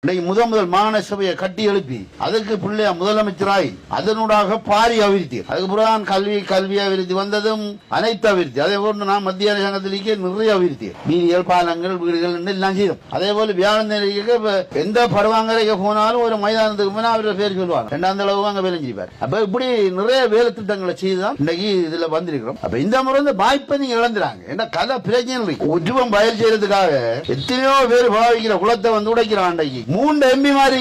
இன்னைக்கு முதல் மாகாண சபையை கட்டி எழுப்பி அதுக்கு பிள்ளையா முதலமைச்சராய் அதனூடாக பாரி அபிவிருத்தி அதுக்கு பிறகு கல்வி அபிவிருத்தி வந்ததும் அனைத்து அபிவிருத்தி அதே போல நான் மத்திய அரசாங்கத்திலேயே நிறைய அபிவிருத்தி வீதிகள் பாலங்கள் வீடுகள் எல்லாம் செய்தோம். அதே போல வியாழனிக்கு எந்த பருவாங்கரைக்கு போனாலும் ஒரு மைதானத்துக்கு போனா அவரோட பேர் சொல்லுவாங்க 2ஆம் அளவு அங்க வேலை செய்வார். அப்ப இப்படி நிறைய வேலை திட்டங்களை செய்துதான் இன்னைக்கு இதுல வந்திருக்கிறோம். அப்ப இந்த முறை வந்து வாய்ப்பை நீங்க இழந்துறாங்க. என்ன கதை பிரச்சனை உருவம் பயல் செய்யறதுக்காக எத்தனையோ பேர் பாவிக்கிற குளத்தை வந்து உடைக்கிறான். அன்றைக்கு 3 எம்பி மாதிரி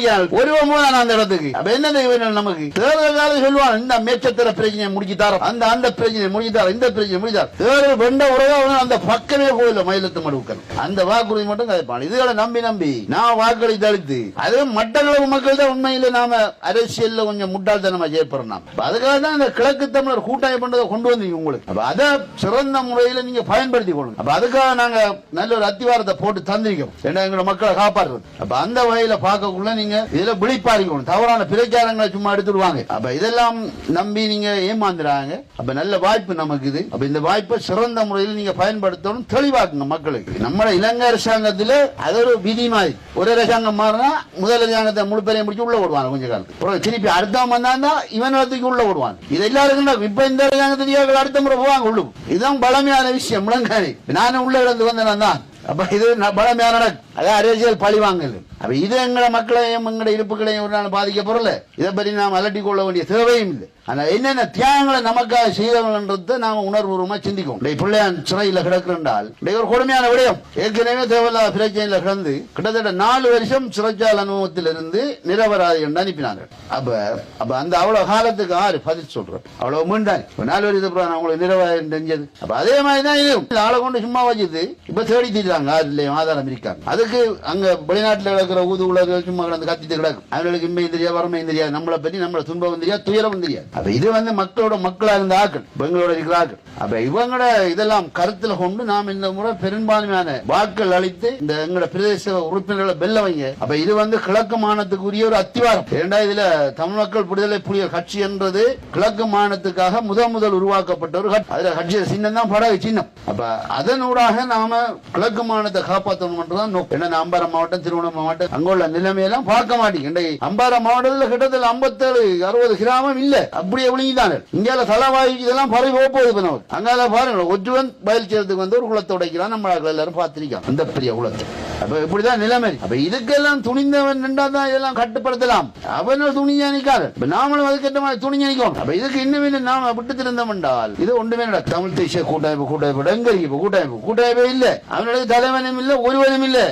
அந்த இடத்துக்கு அப்ப என்ன நமக்கு தேர்தல் சொல்லுவாங்க இந்த மேச்சத்திர பிரச்சனையை முடிச்சுட்டாரோ அந்த பிரச்சனையை முடிச்சுட்டாரோ இந்த பிரச்சனை முடிச்சார் தேர்தல் வெண்ட உறவு அந்த பக்கமே போயில மயிலத்து மடுக்கள் அந்த வாக்குறுதி மட்டும் கதைப்பாங்க. இதுகளை நம்பி நான் வாக்களித்து அளித்து அது மட்டக்களப்பு மக்கள் தான் உண்மையில நாம அரசியல்ல கொஞ்சம் முட்டாள்தனமா செயற்படுறோம். அதுக்காக தான் இந்த கிழக்கு தமிழர் கூட்டாயம் பண்றதை கொண்டு வந்தீங்க உங்களுக்கு. அதை சிறந்த முறையில நீங்க பயன்படுத்தி கொள்ளுங்க. அப்ப அதுக்காக நாங்க நல்ல ஒரு அத்திவாரத்தை போட்டு தந்திருக்கோம். ஏன்னா எங்களோட மக்களை காப்பாற்றுறது. அப்ப அந்த வகையில பார்க்கக்குள்ள நீங்க இதுல விழிப்பாரிக்கணும். தவறான பிரச்சாரங்களை சும்மா எடுத்துடுவாங்க. அப்ப இதெல்லாம் நம்பி நீங்க ஏமாந்துறாங்க. அப்ப நல்ல வாய்ப்பு நமக்கு இது. அப்ப இந்த வாய்ப்பை சிறந்த முறையில் நீங்க பயன்படுத்தணும். தெளிவாக்குங்க மக்களுக்கு. நம்ம இலங்கை அரசாங்கத்துல அது ஒரு விதி மாதிரி ஒரு அரசாங்கம் மாறினா முதல் அரசாங்கத்தை முழு பேரையும் முடிச்சு உள்ள விடுவாங்க. கொஞ்ச காலத்துக்கு திருப்பி அடுத்தவன் வந்தா இவனுக்கு உள்ள விடுவாங்க. இது எல்லாருக்கும் இப்ப இந்த அரசாங்கத்துக்கு அடுத்த முறை போவாங்க உள்ளு. இதுதான் பலமையான விஷயம். முழங்காரி நானும் உள்ள இருந்து வந்தேன் தான். அப்ப இது பலமையான அதான் அரசியல் பழிவாங்கல். அப்ப இது எங்களை மக்களையும் எங்களோட இருப்புகளையும் ஒரு நாள் பாதிக்க பொருள். இதை பற்றி நாம் அலட்டி கொள்ள வேண்டிய தேவையும் இல்லை. ஆனா என்னென்ன தியாகங்களை நமக்காக செய்தவங்கன்றதை நாம உணர்வுபூர்வமா சிந்திக்கும். பிள்ளையான் சிறையில் கிடக்குறால் ஒரு கொடுமையான விடயம். ஏற்கனவே தேவையில்லாத பிரச்சனையில கிடந்து கிட்டத்தட்ட 4 வருஷம் சிறைச்சாலை அனுபவத்திலிருந்து நிரபராதி என்று அனுப்பினாங்க. அப்ப அந்த அவ்வளவு காலத்துக்கு ஆறு பதில் சொல்றோம். அவ்வளவு மீண்டான் 4 வருஷத்துக்கு அவங்களுக்கு நிரபராதி தெரிஞ்சது. அப்ப அதே மாதிரிதான் இது ஆளை கொண்டு சும்மா வச்சுது இப்ப தேடி தீட்டாங்க. இல்லையும் ஆதாரம் இருக்காங்க. அதுக்கு அங்க வெளிநாட்டுல கிடக்கிற ஊது உலக சும்மா கிடந்து கத்திட்டு கிடக்கும். அவங்களுக்கு இம்மையும் தெரியாது வறுமையும் தெரியாது. நம்மளை பற்றி நம்மள துன்பம் தெரியாது துயரம் தெரியாது. அப்ப இது வந்து மக்களோட மக்களா இருந்த ஆக்கள் பெங்களோட இருக்கிறார்கள். அப்ப இவங்களோட இதெல்லாம் கருத்துல கொண்டு நாம் இந்த முறை பெரும்பான்மையான வாக்கள் அளித்து இந்த எங்களோட பிரதேச உறுப்பினர்களை வெல்ல வைங்க. அப்ப இது வந்து கிழக்கு மாநிலத்துக்குரிய ஒரு அத்திவாரம். இரண்டாவது இதுல தமிழ் மக்கள் விடுதலை புலிகள் கட்சி என்றது கிழக்கு மாநிலத்துக்காக முதல் உருவாக்கப்பட்ட ஒரு கட்சி. அதுல கட்சி சின்னம் தான் படகு சின்னம். அப்ப அதனூடாக நாம கிழக்கு மாநிலத்தை காப்பாற்றணும் என்றுதான் நோக்கம். ஏன்னா அம்பாறை மாவட்டம் திருவண்ணாமலை மாவட்டம் அங்குள்ள நிலைமையெல்லாம் பார்க்க மாட்டீங்க. அம்பாறை மாவட்டத்தில் கிட்டத்தட்ட 57-60 கிராமம் இல்ல. அப்படியே விழுங்கிதானே இந்தியால தலைவாய்க்கு இதெல்லாம் பறவை போகுது. அங்கால பாருங்க ஒற்றுவன் பயல் செய்யறதுக்கு வந்து ஒரு குளத்தை உடைக்கிறான். நம்ம எல்லாரும் பார்த்திருக்கோம் அந்த பெரிய குளத்தை. அப்ப இப்படிதான் நிலைமை. அப்ப இதுக்கெல்லாம் துணிந்தவன் நின்றாதான் இதெல்லாம் கட்டுப்படுத்தலாம். அவனால் துணிஞ்சா நிக்காது. நாமளும் அதுக்கேற்ற மாதிரி துணிஞ்சு நிற்கும். அப்ப இதுக்கு இன்னும் நாம விட்டு திருந்தோம் என்றால் இது ஒன்றுமே தமிழ் தேசிய கூட்டமைப்பு எங்க இருக்கு? கூட்டமைப்பே இல்லை. அவனுடைய தலைவனும் இல்லை ஒருவனும் இல்லை.